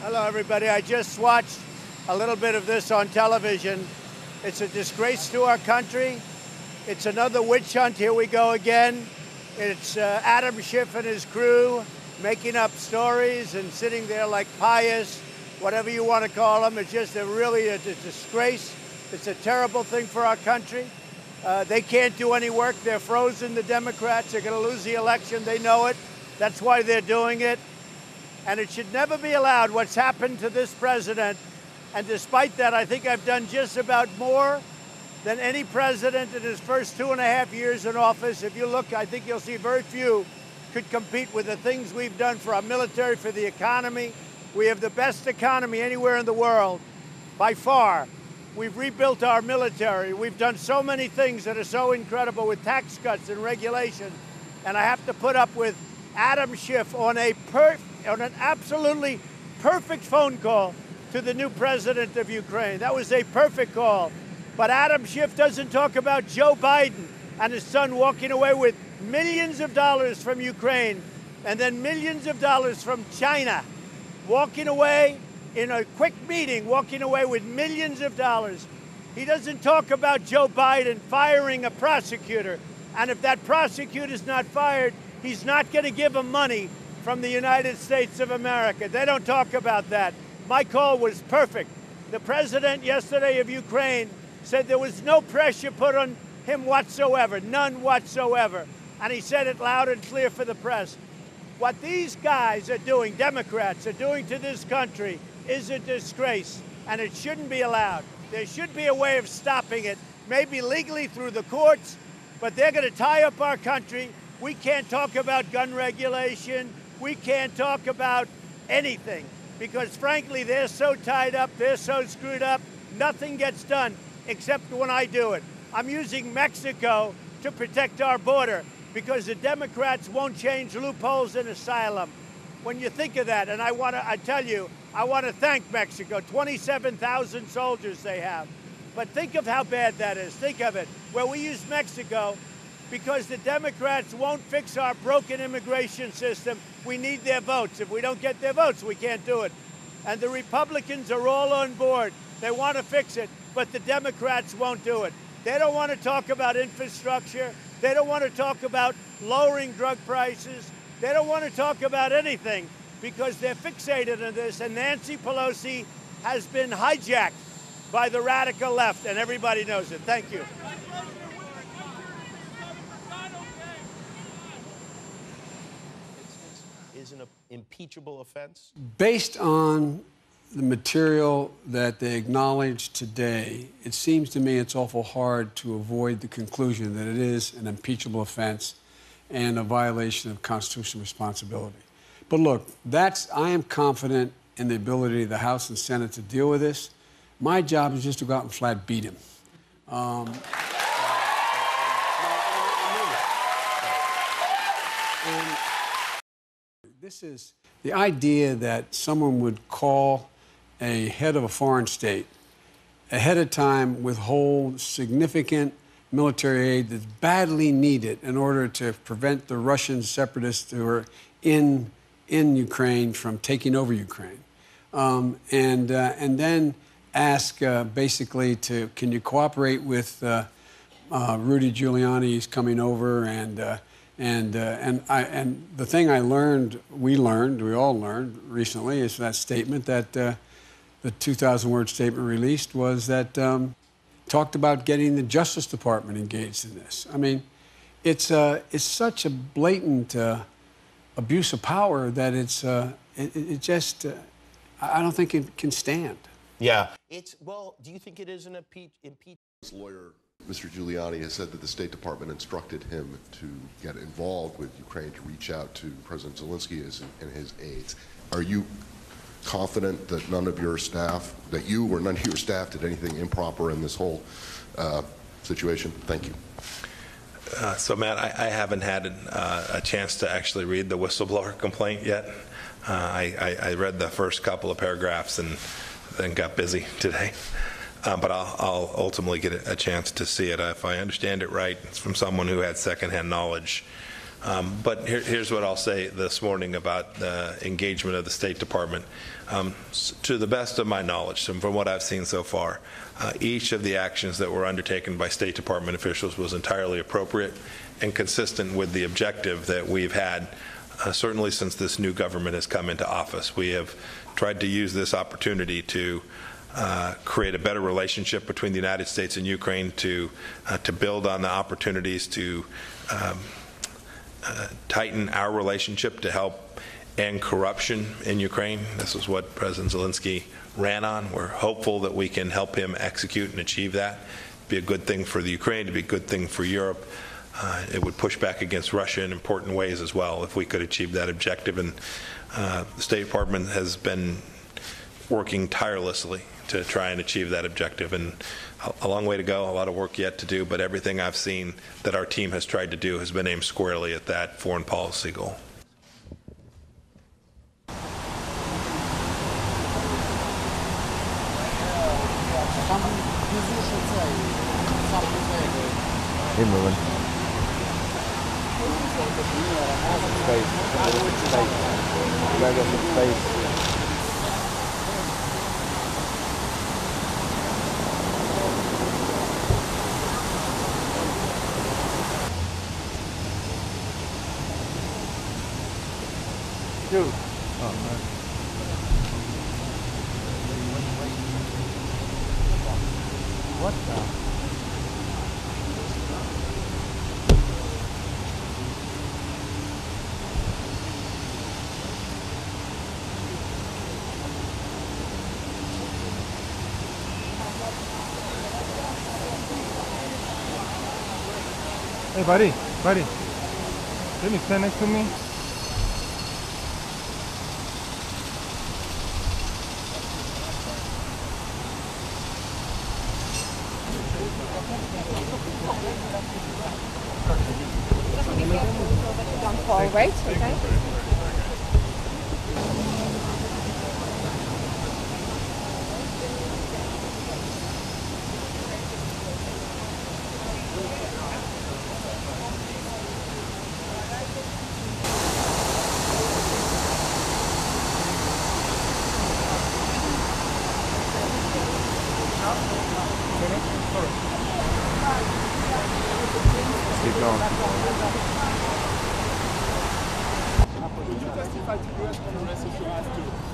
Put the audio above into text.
Hello, everybody. I just watched a little bit of this on television. It's a disgrace to our country. It's another witch hunt. Here we go again. It's Adam Schiff and his crew making up stories and sitting there like pious, whatever you want to call them. It's just really a disgrace. It's a terrible thing for our country. They can't do any work. They're frozen, the Democrats. They're going to lose the election. They know it. That's why they're doing it. And it should never be allowed what's happened to this president. And despite that, I think I've done just about more than any president in his first 2.5 years in office. If you look, I think you'll see very few could compete with the things we've done for our military, for the economy. We have the best economy anywhere in the world, by far. We've rebuilt our military. We've done so many things that are so incredible with tax cuts and regulation. And I have to put up with Adam Schiff on an absolutely perfect phone call to the new president of Ukraine. That was a perfect call. But Adam Schiff doesn't talk about Joe Biden and his son walking away with millions of dollars from Ukraine and then millions of dollars from China, walking away in a quick meeting, walking away with millions of dollars. He doesn't talk about Joe Biden firing a prosecutor. And if that prosecutor's not fired, he's not going to give him money from the United States of America. They don't talk about that. My call was perfect. The president yesterday of Ukraine said there was no pressure put on him whatsoever, none whatsoever. And he said it loud and clear for the press. What these guys are doing, Democrats are doing to this country, is a disgrace, and it shouldn't be allowed. There should be a way of stopping it, maybe legally through the courts, but they're going to tie up our country. We can't talk about gun regulation. We can't talk about anything because, frankly, they're so tied up, they're so screwed up, nothing gets done except when I do it. I'm using Mexico to protect our border because the Democrats won't change loopholes in asylum. When you think of that, and I want to thank Mexico, 27,000 soldiers they have. But think of how bad that is. Think of it. Well, we use Mexico because the Democrats won't fix our broken immigration system. We need their votes. If we don't get their votes, we can't do it. And the Republicans are all on board. They want to fix it, but the Democrats won't do it. They don't want to talk about infrastructure. They don't want to talk about lowering drug prices. They don't want to talk about anything because they're fixated on this. And Nancy Pelosi has been hijacked by the radical left, and everybody knows it. Thank you. Is an impeachable offense? Based on the material that they acknowledged today, it seems to me it's awful hard to avoid the conclusion that it is an impeachable offense and a violation of constitutional responsibility. But look, I am confident in the ability of the House and Senate to deal with this. My job is just to go out and flat beat him. This is the idea that someone would call a head of a foreign state ahead of time, withhold significant military aid that's badly needed in order to prevent the Russian separatists who are in Ukraine from taking over Ukraine, and then ask basically can you cooperate with Rudy Giuliani? He's coming over, and the thing we all learned recently is that statement that the 2,000-word statement released was that talked about getting the Justice Department engaged in this. I mean, it's such a blatant abuse of power that it just I don't think it can stand. Yeah. Do you think it is an impeachment? His lawyer, Mr. Giuliani, has said that the State Department instructed him to get involved with Ukraine, to reach out to President Zelensky and his aides. Are you confident that none of your staff, that you or none of your staff did anything improper in this whole situation? Thank you. So, Matt, I haven't had a chance to actually read the whistleblower complaint yet. I read the first couple of paragraphs and then got busy today. But I'll ultimately get a chance to see it. If I understand it right, it's from someone who had secondhand knowledge But here's what I'll say this morning about the engagement of the State Department. To the best of my knowledge, and from what I've seen so far, each of the actions that were undertaken by State Department officials was entirely appropriate and consistent with the objective that we've had, certainly since this new government has come into office. We have tried to use this opportunity to create a better relationship between the United States and Ukraine, to build on the opportunities to tighten our relationship, to help end corruption in Ukraine. This is what President Zelensky ran on. We're hopeful that we can help him execute and achieve that. It'd be a good thing for the Ukraine, it'd be a good thing for Europe. It would push back against Russia in important ways as well if we could achieve that objective. And the State Department has been working tirelessly to try and achieve that objective. And a long way to go, a lot of work yet to do, but everything I've seen that our team has tried to do has been aimed squarely at that foreign policy goal. What the? Hey, buddy, can you stand next to me? Don't fall right, okay? Keep going. Could you testify to U.S. on arrests if you asked to?